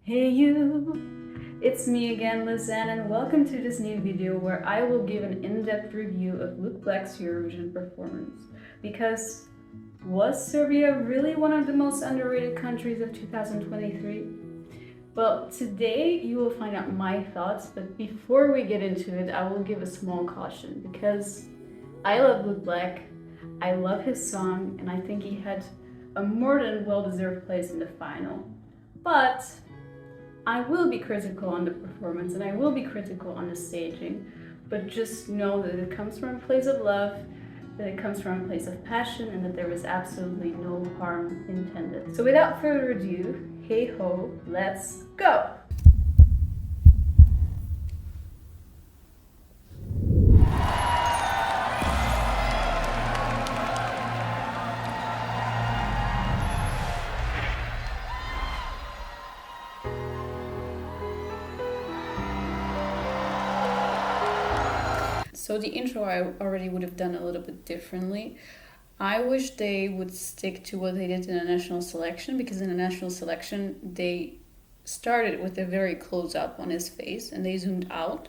Hey you, it's me again, Lizanne, and welcome to this new video where I will give an in-depth review of Luke Black's Eurovision performance. Because was Serbia really one of the most underrated countries of 2023? Well, today you will find out my thoughts, but before we get into it, I will give a small caution because I love Luke Black, I love his song, and I think he had a more than well-deserved place in the final. But I will be critical on the performance and I will be critical on the staging, but just know that it comes from a place of love, that it comes from a place of passion, and that there is absolutely no harm intended. So without further ado, hey ho, let's go! So the intro I already would have done a little bit differently. I wish they would stick to what they did in the national selection, because in the national selection they started with a very close up on his face and they zoomed out.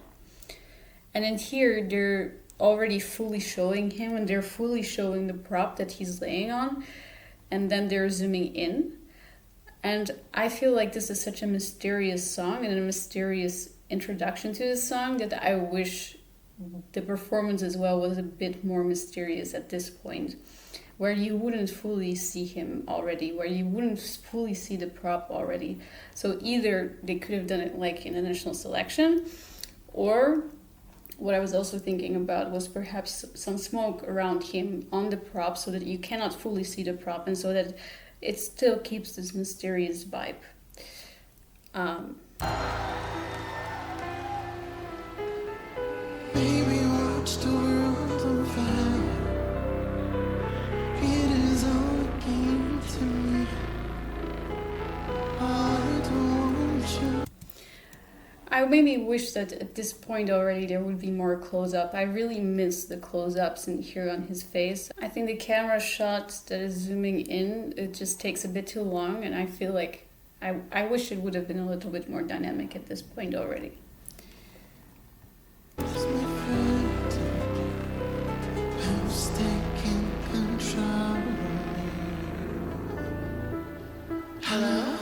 And in here they're already fully showing him and they're fully showing the prop that he's laying on, and then they're zooming in. And I feel like this is such a mysterious song and a mysterious introduction to this song that I wish the performance as well was a bit more mysterious at this point, where you wouldn't fully see him already, where you wouldn't fully see the prop already. So either they could have done it like in the national selection, or what I was also thinking about was perhaps some smoke around him on the prop so that you cannot fully see the prop and so that it still keeps this mysterious vibe. Baby, watch the world on fire. It is all a game to me. I don't want you. I maybe wish that at this point already there would be more close-up. I really miss the close-ups in here on his face. I think the camera shot that is zooming in, it just takes a bit too long, and I feel like I wish it would have been a little bit more dynamic at this point already. It's my friend who's taking control. Hello?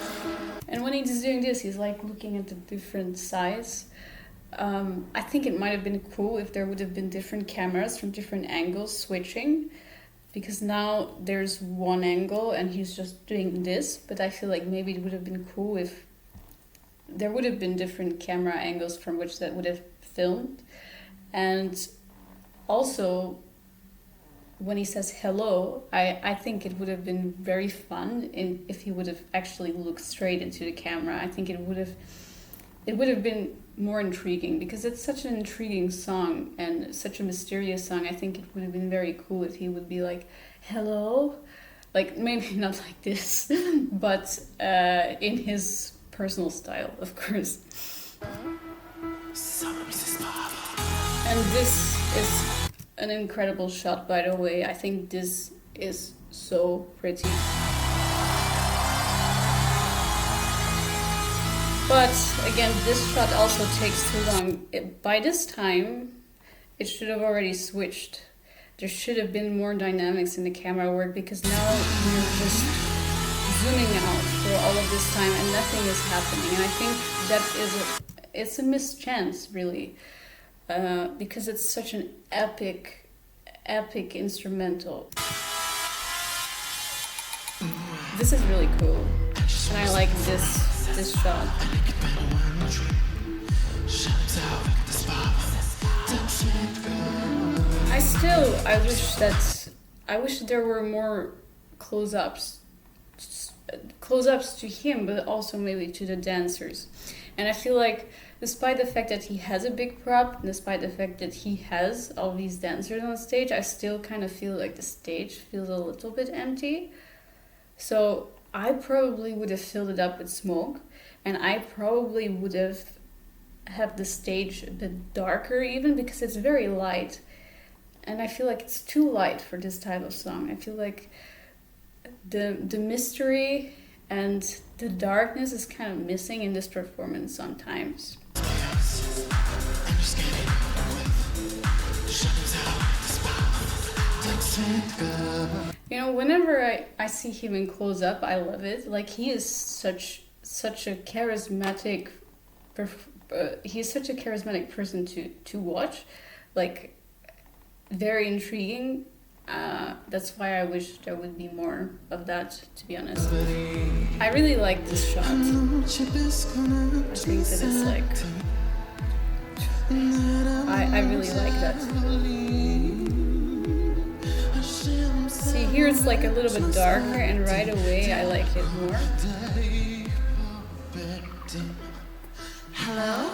And when he's doing this, he's like looking at the different sides. I think it might have been cool if there would have been different cameras from different angles switching, because now there's one angle and he's just doing this, but I feel like maybe it would have been cool if there would have been different camera angles from which that would have filmed. And also, when he says hello, I think it would have been very fun if he would have actually looked straight into the camera. I think it would have been more intriguing, because it's such an intriguing song and such a mysterious song. I think it would have been very cool if he would be like, hello, like maybe not like this, but in his personal style, of course. Samo, spava. And this is an incredible shot, by the way. I think this is so pretty. But again, this shot also takes too long. By this time, it should have already switched. There should have been more dynamics in the camera work, because now you're just zooming out for all of this time and nothing is happening. And I think that it's a missed chance, really. Because it's such an epic instrumental. This is really cool, and I like this shot. I wish there were more close-ups to him, but also maybe to the dancers. And I feel like despite the fact that he has a big prop, despite the fact that he has all these dancers on stage, I still kind of feel like the stage feels a little bit empty. So I probably would have filled it up with smoke, and I probably would have had the stage a bit darker even, because it's very light. And I feel like it's too light for this type of song. I feel like the mystery and the darkness is kind of missing in this performance sometimes. You know, whenever I see him in close up, I love it. Like, he is such a charismatic he's such a charismatic person to watch, like very intriguing. That's why I wish there would be more of that, to be honest. I really like this shot. I think that it's like I really like that. See, here it's like a little bit darker, and right away I like it more. Hello?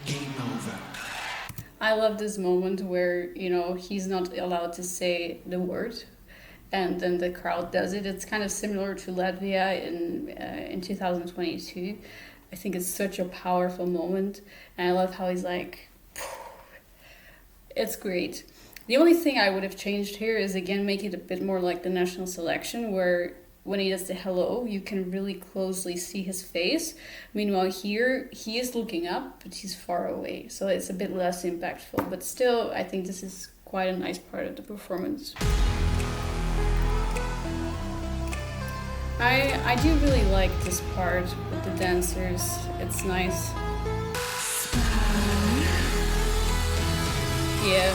Game over. I love this moment where, you know, he's not allowed to say the word, and then the crowd does it. It's kind of similar to Latvia in 2022. I think it's such a powerful moment, and I love how he's like, it's great. The only thing I would have changed here is, again, make it a bit more like the national selection, where when he does the hello, you can really closely see his face. Meanwhile, here, he is looking up, but he's far away. So it's a bit less impactful. But still, I think this is quite a nice part of the performance. I do really like this part with the dancers. It's nice. Yeah.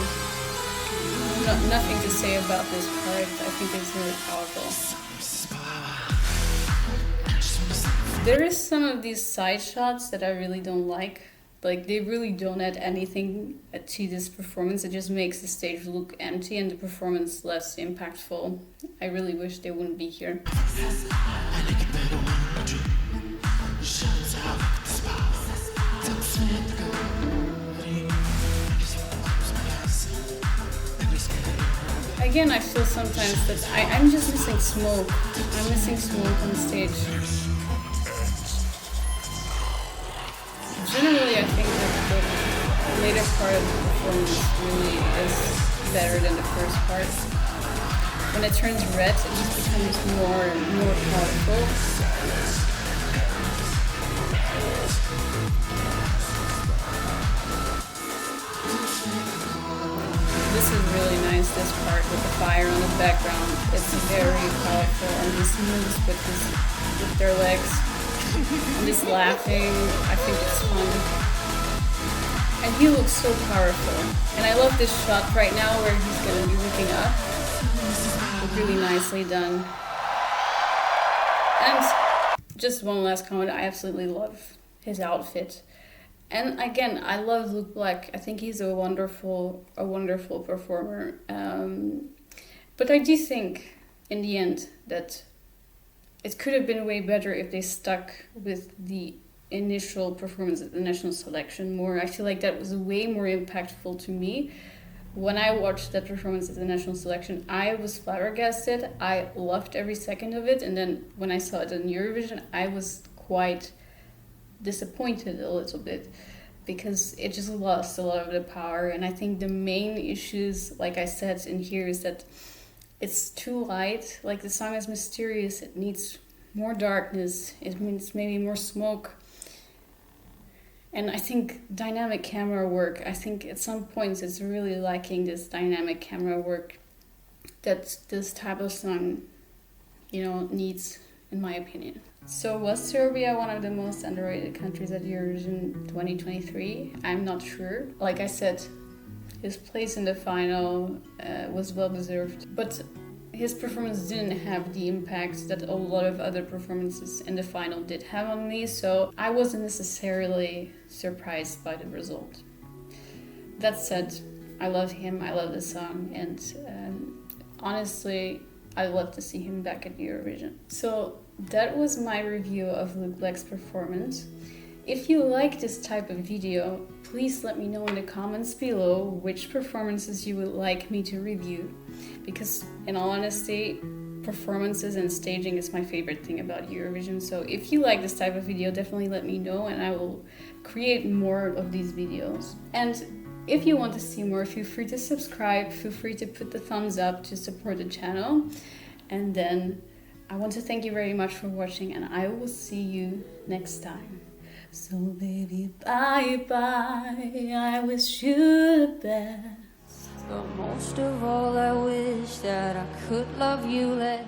Nothing to say about this part. I think it's really powerful. There is some of these side shots that I really don't like. Like, they really don't add anything to this performance. It just makes the stage look empty and the performance less impactful. I really wish they wouldn't be here. Again, I feel sometimes that I'm just missing smoke. I'm missing smoke on stage. Generally, I think that the later part of the performance really is better than the first part. When it turns red, it just becomes more and more powerful. This is really nice, this part with the fire on the background. It's very powerful, and this moves with their legs. And he's laughing. I think it's fun. And he looks so powerful. And I love this shot right now where he's going to be looking up. It's really nicely done. And just one last comment. I absolutely love his outfit. And again, I love Luke Black. I think he's a wonderful performer. But I do think, in the end, that it could have been way better if they stuck with the initial performance at the national selection more. I feel like that was way more impactful to me. When I watched that performance at the national selection, I was flabbergasted. I loved every second of it. And then when I saw it on Eurovision, I was quite disappointed a little bit, because it just lost a lot of the power. And I think the main issues, like I said in here, is that it's too light. Like, the song is mysterious. It needs more darkness. It needs maybe more smoke. And I think dynamic camera work, I think at some points it's really lacking this dynamic camera work that this type of song, you know, needs, in my opinion. So was Serbia one of the most underrated countries at Eurovision 2023? I'm not sure. Like I said, his place in the final was well deserved, but his performance didn't have the impact that a lot of other performances in the final did have on me, so I wasn't necessarily surprised by the result. That said, I love him, I love the song, and honestly, I'd love to see him back at Eurovision. So that was my review of Luke Black's performance. If you like this type of video, please let me know in the comments below which performances you would like me to review. Because in all honesty, performances and staging is my favorite thing about Eurovision. So if you like this type of video, definitely let me know and I will create more of these videos. And if you want to see more, feel free to subscribe, feel free to put the thumbs up to support the channel. And then I want to thank you very much for watching, and I will see you next time. So baby, bye bye, I wish you the best. But most of all, I wish that I could love you less.